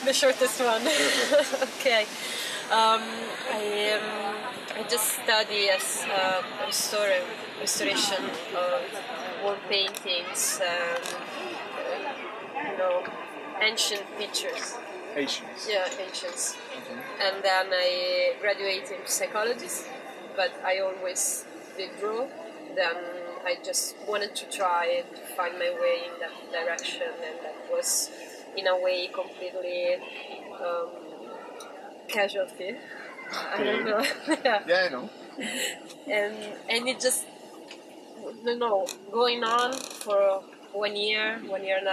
The shortest one. Okay. I just study as restoration of wall paintings, ancient pictures. Asians. Yeah, ancients. And then I graduated in psychology, but I always did draw. Then I just wanted to try to find my way in that direction, and that was, in a way, completely casualty. I don't know. Yeah, I know. And it just, going on for 1 year, 1.5 years.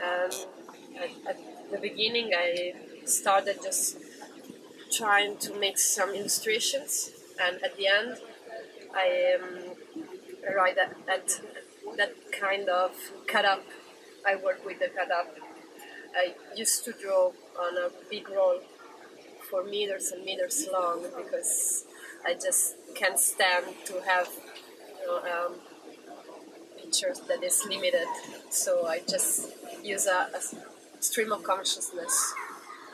And at the beginning, I started just trying to make some illustrations, and at the end, I write that kind of cut up. I work with the cut up. I used to draw on a big roll for meters and meters long, because I just can't stand to have pictures that is limited. So I just use a stream of consciousness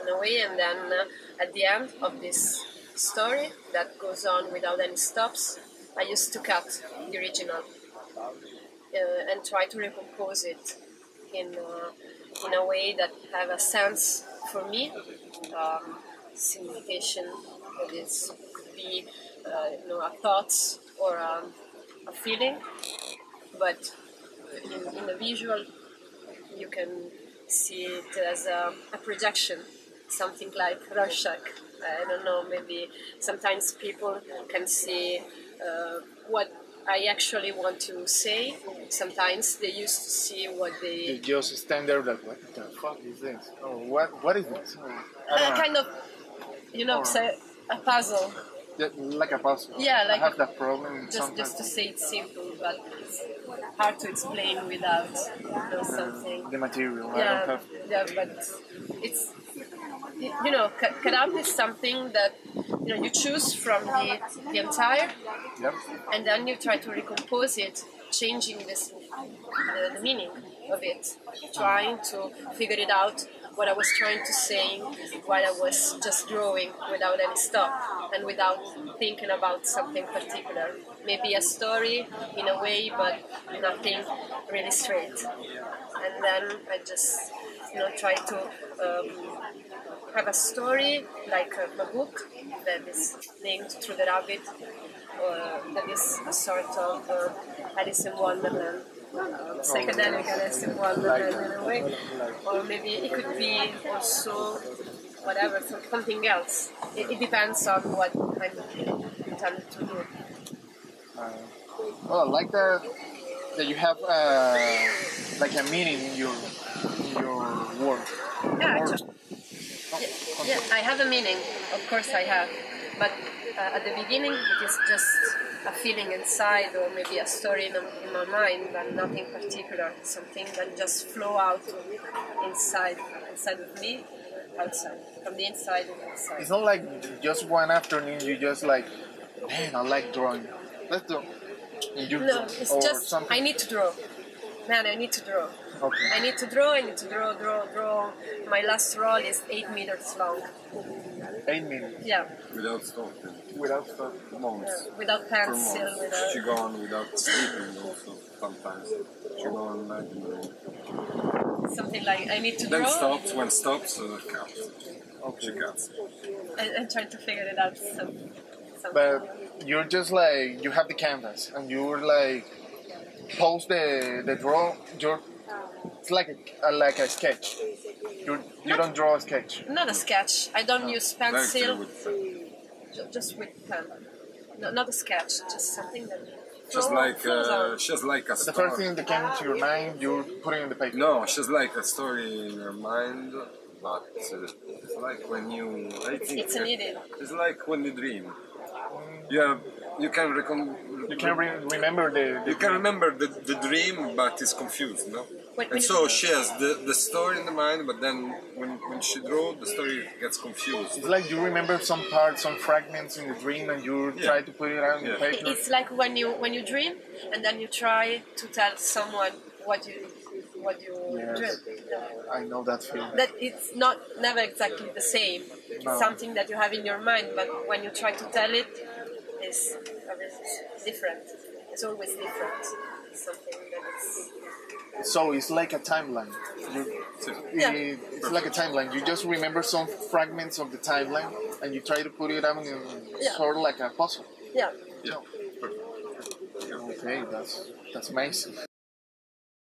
in a way, and then at the end of this story that goes on without any stops, I used to cut the original and try to recompose it in a way that have a sense for me, signification that is could be a thought or a feeling, but in the visual you can see it as a projection, something like Rorschach. I don't know, maybe sometimes people can see what I actually want to say. Sometimes they used to see what they... You just stand there like, what the fuck is this? Oh, what is this? Oh, kind of, a puzzle. Like a puzzle. Yeah, like I have that problem just to say it simple, but it's hard to explain without something. The material. Yeah, but it's cut up is something that you choose from the entire, yep. And then you try to recompose it, changing the meaning of it, trying to figure it out. What I was trying to say while I was just drawing without any stop and without thinking about something particular. Maybe a story in a way, but nothing really straight. And then I just try to have a story like a book that is named Through the Rabbit, or that is a sort of Alice in Wonderland. Psychedelic Alice in Wonderland in a way, or maybe it could be also whatever, something else. It depends on what I'm intended to do. Well, I like that you have like a meaning in your work. Yeah, yeah, I have a meaning. Of course, I have, but at the beginning, it is just a feeling inside, or maybe a story in my mind, but nothing particular. Something that just flow out inside of me, outside, from the inside and outside. It's not like just one afternoon you just like, man, I like drawing. Let's do. No, it's just something. I need to draw. Man, I need to draw. Okay. I need to draw. My last roll is 8 meters long. 8 minutes? Yeah. Without stop. Without stop? Months. Without pencil. Without... She gone without sleeping also sometimes. She gone like... Something like, I need to draw. Then stops, when stops, cut. Okay. She cuts. I'm trying to figure it out. But you're just like, you have the canvas and you're like, post the draw, it's like a sketch. You don't draw a sketch. Not a sketch. I don't use pencil. Just with pen. No, not a sketch. Just something that. Just like a story. The first thing that came to your mind, you put it in the paper. No, just like a story in your mind, but it's like when you. I think it's an idiot. It's like when you dream. You can remember the you can remember the dream, but it's confused, no? And so she has the story in the mind, but then when she draws, the story gets confused. It's like you remember some parts, some fragments in the dream, and you try to put it out in the paper. It's like when you dream, and then you try to tell someone what what you dream. Yeah. I know that feeling. That it's never exactly the same. It's something that you have in your mind, but when you try to tell it, it's different. It's always different. It's something that is... So it's like a timeline. It's like a timeline. You just remember some fragments of the timeline, and you try to put it out in sort of like a puzzle. Yeah. Yeah. Okay, that's amazing.